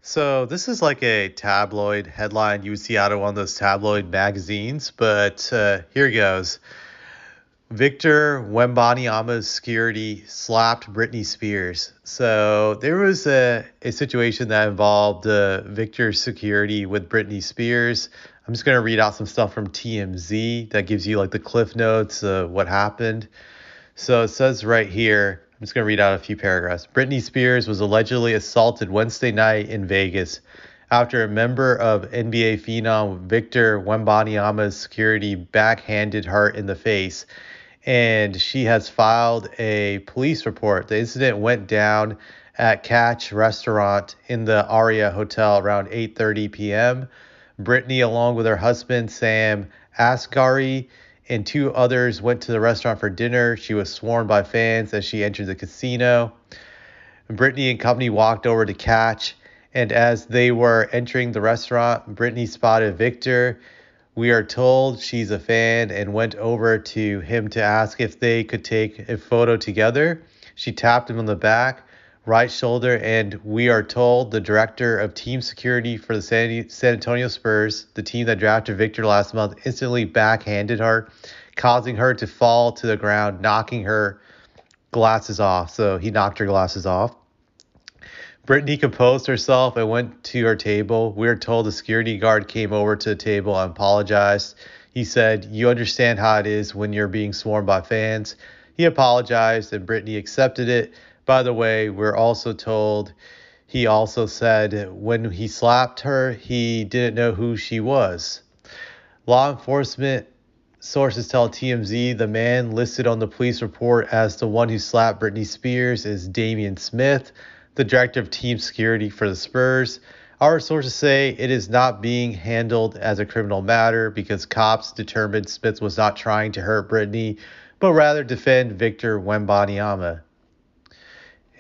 So this is like a tabloid headline you would see out of one of those tabloid magazines, but here goes. Victor Wembanyama's security slapped Britney Spears. So there was a situation that involved Victor's security with Britney Spears. I'm just going to read out some stuff from TMZ that gives you like the cliff notes of what happened. So it says right here, I'm just going to read out a few paragraphs. Britney Spears was allegedly assaulted Wednesday night in Vegas after a member of NBA phenom Victor Wembanyama's security backhanded her in the face, and she has filed a police report. The incident went down at Catch Restaurant in the Aria Hotel around 8:30 p.m. Brittany, along with her husband Sam Asghari and two others, went to the restaurant for dinner. She was swarmed by fans as she entered the casino. Brittany and company walked over to Catch, and as they were entering the restaurant, Brittany spotted Victor. We are told she's a fan and went over to him to ask if they could take a photo together. She tapped him on the back, right shoulder, and we are told the director of team security for the San Antonio Spurs, the team that drafted Victor last month, instantly backhanded her, causing her to fall to the ground, knocking her glasses off. So he knocked her glasses off. Brittany composed herself and went to her table. We are told the security guard came over to the table and apologized. He said, "You understand how it is when you're being swarmed by fans." He apologized and Brittany accepted it. By the way, we're also told he also said when he slapped her, he didn't know who she was. Law enforcement sources tell TMZ the man listed on the police report as the one who slapped Britney Spears is Damian Smith, the director of team security for the Spurs. Our sources say it is not being handled as a criminal matter because cops determined Smith was not trying to hurt Britney, but rather defend Victor Wembanyama.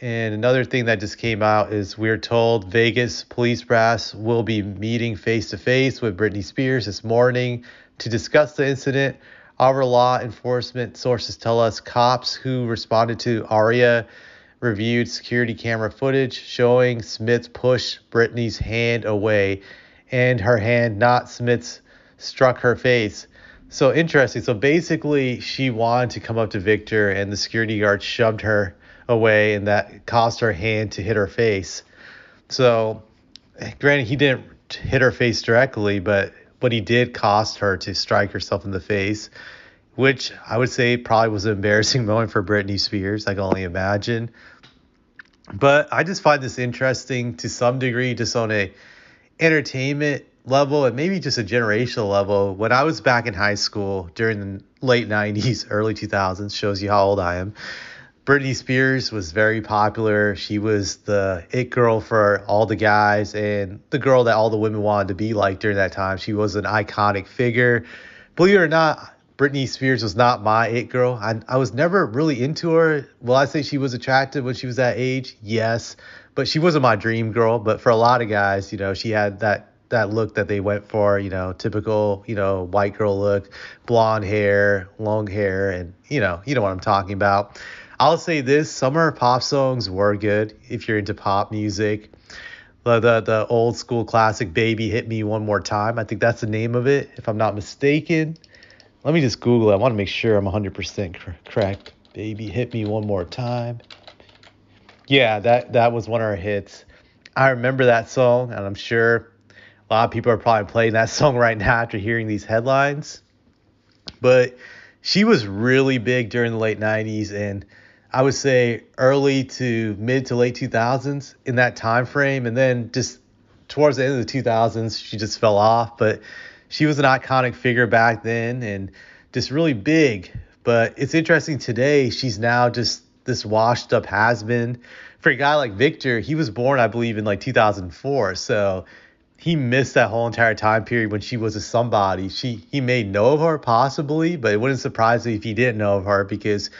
And another thing that just came out is we're told Vegas police brass will be meeting face to face with Britney Spears this morning to discuss the incident. Our law enforcement sources tell us cops who responded to Aria reviewed security camera footage showing Smith push Britney's hand away and her hand, not Smith's, struck her face. So interesting. So basically, she wanted to come up to Victor, and the security guard shoved her away, and that caused her hand to hit her face. So, granted, he didn't hit her face directly, but he did cost her to strike herself in the face, which I would say probably was an embarrassing moment for Britney Spears. I can only imagine. But I just find this interesting to some degree, just on a entertainment level and maybe just a generational level. When I was back in high school during the late 90s, early 2000s, shows you how old I am, Britney Spears was very popular. She was the it girl for all the guys and the girl that all the women wanted to be like during that time. She was an iconic figure. Believe it or not, Britney Spears was not my it girl. I was never really into her. Will I say she was attractive when she was that age? Yes. But she wasn't my dream girl. But for a lot of guys, she had that look that they went for, typical, white girl look, blonde hair, long hair, and you know what I'm talking about. I'll say this, some of her pop songs were good if you're into pop music. The old school classic Baby Hit Me One More Time. I think that's the name of it, if I'm not mistaken. Let me just Google it. I want to make sure I'm 100% correct. Baby Hit Me One More Time. Yeah, that was one of her hits. I remember that song, and I'm sure a lot of people are probably playing that song right now after hearing these headlines. But she was really big during the late 90s, and I would say early to mid to late 2000s in that time frame. And then just towards the end of the 2000s, she just fell off. But she was an iconic figure back then and just really big. But it's interesting today, she's now just this washed up has-been. For a guy like Victor, he was born, I believe, in like 2004. So he missed that whole entire time period when she was a somebody. He may know of her possibly, but it wouldn't surprise me if he didn't know of her, because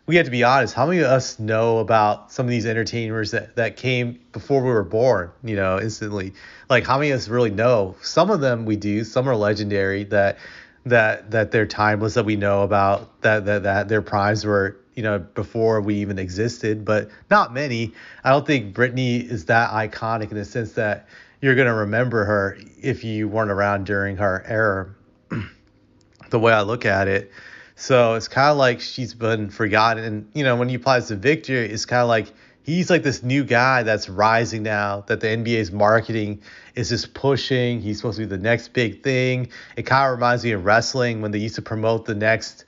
we have to be honest, how many of us know about some of these entertainers that came before we were born, instantly? Like, how many of us really know? Some of them we do. Some are legendary that they're timeless, that we know about, that their primes were, before we even existed, but not many. I don't think Britney is that iconic in the sense that you're going to remember her if you weren't around during her era, the way I look at it. So it's kind of like she's been forgotten. And, when he applies to Victor, it's kind of like he's like this new guy that's rising now, that the NBA's marketing is just pushing. He's supposed to be the next big thing. It kind of reminds me of wrestling when they used to promote the next,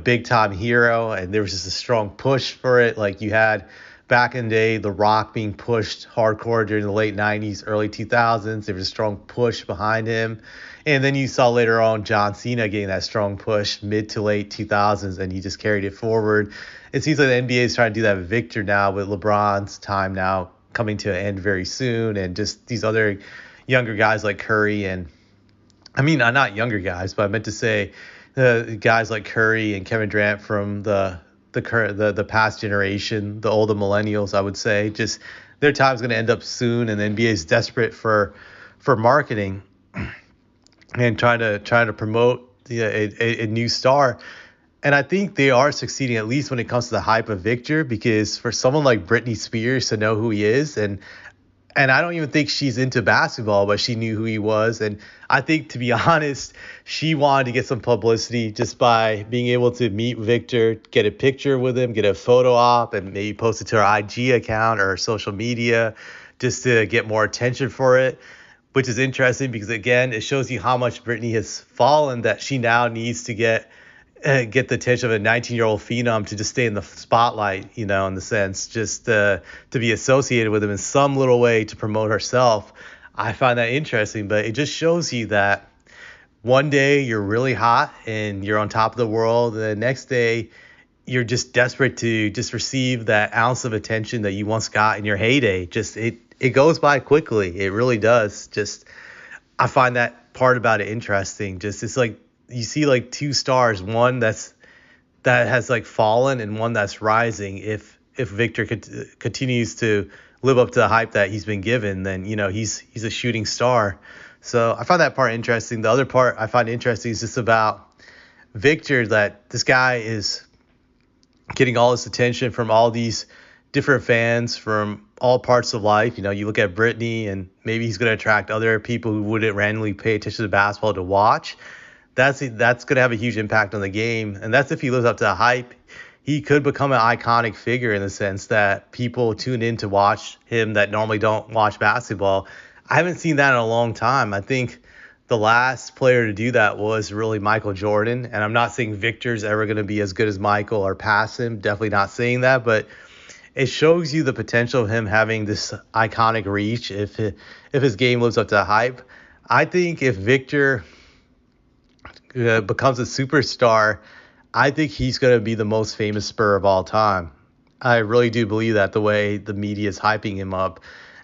big time hero. And there was just a strong push for it. Like you had back in the day, The Rock being pushed hardcore during the late 90s, early 2000s. There was a strong push behind him. And then you saw later on John Cena getting that strong push mid to late 2000s, and he just carried it forward. It seems like the NBA is trying to do that with Victor now, with LeBron's time now coming to an end very soon, and just these other younger guys like Curry and, not younger guys, but I meant to say guys like Curry and Kevin Durant from the past generation, the older millennials, I would say. Just their time's going to end up soon, and the NBA is desperate for marketing and trying to promote a new star. And I think they are succeeding, at least when it comes to the hype of Victor, because for someone like Britney Spears to know who he is, and I don't even think she's into basketball, but she knew who he was. And I think, to be honest, she wanted to get some publicity just by being able to meet Victor, get a picture with him, get a photo op, and maybe post it to her IG account or her social media just to get more attention for it. Which is interesting because, again, it shows you how much Britney has fallen, that she now needs to get the attention of a 19-year-old phenom to just stay in the spotlight, in the sense, just to be associated with him in some little way to promote herself. I find that interesting, but it just shows you that one day you're really hot and you're on top of the world, and the next day you're just desperate to just receive that ounce of attention that you once got in your heyday. Just it goes by quickly. It really does. Just I find that part about it interesting. Just it's like you see like two stars, one that has like fallen and one that's rising. If Victor continues to live up to the hype that he's been given, then he's a shooting star. So I find that part interesting. The other part I find interesting is just about Victor, that this guy is getting all this attention from all these different fans from all parts of life. You look at Britney, and maybe he's going to attract other people who wouldn't randomly pay attention to basketball to watch. That's going to have a huge impact on the game. And that's if he lives up to the hype. He could become an iconic figure in the sense that people tune in to watch him that normally don't watch basketball. I haven't seen that in a long time. I think the last player to do that was really Michael Jordan. And I'm not saying Victor's ever going to be as good as Michael or pass him. Definitely not saying that. But it shows you the potential of him having this iconic reach if his game lives up to the hype. I think if Victor becomes a superstar, I think he's going to be the most famous Spur of all time. I really do believe that, the way the media is hyping him up.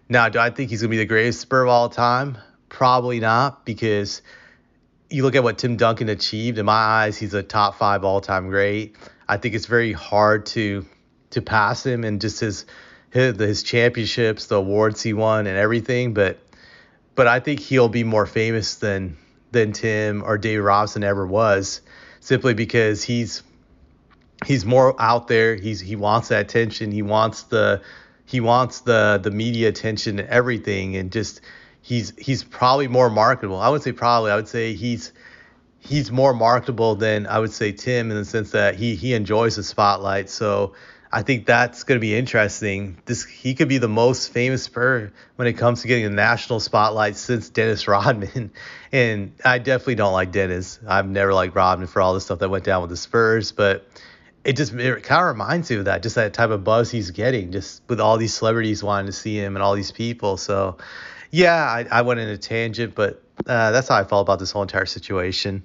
Now, do I think he's going to be the greatest Spur of all time? Probably not, because you look at what Tim Duncan achieved. In my eyes, he's a top 5 all-time great. I think it's very hard to pass him, and just his championships, the awards he won, and everything. But I think he'll be more famous than Tim or David Robinson ever was, simply because he's more out there. He wants that attention. He wants the media attention and everything, and just he's probably more marketable. I would say probably. I would say he's more marketable than, I would say, Tim, in the sense that he enjoys the spotlight. So I think that's going to be interesting. He could be the most famous Spur when it comes to getting the national spotlight since Dennis Rodman. And I definitely don't like Dennis. I've never liked Rodman for all the stuff that went down with the Spurs. But it kind of reminds you of that, just that type of buzz he's getting, just with all these celebrities wanting to see him and all these people. So, yeah, I went in a tangent, but that's how I felt about this whole entire situation.